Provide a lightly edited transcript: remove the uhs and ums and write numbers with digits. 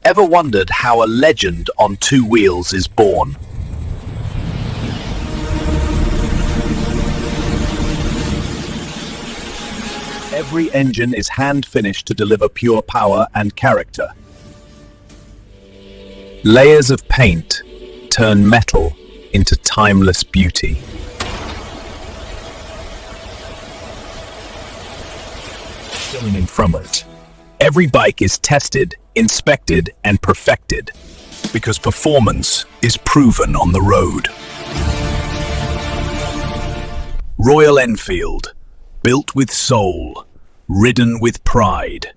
Ever wondered how a legend on two wheels is born? Every engine is hand-finished to deliver pure power and character. Layers of paint turn metal into timeless beauty. Filming from it. Every bike is tested, inspected, and perfected, because performance is proven on the road. Royal Enfield, built with soul, ridden with pride.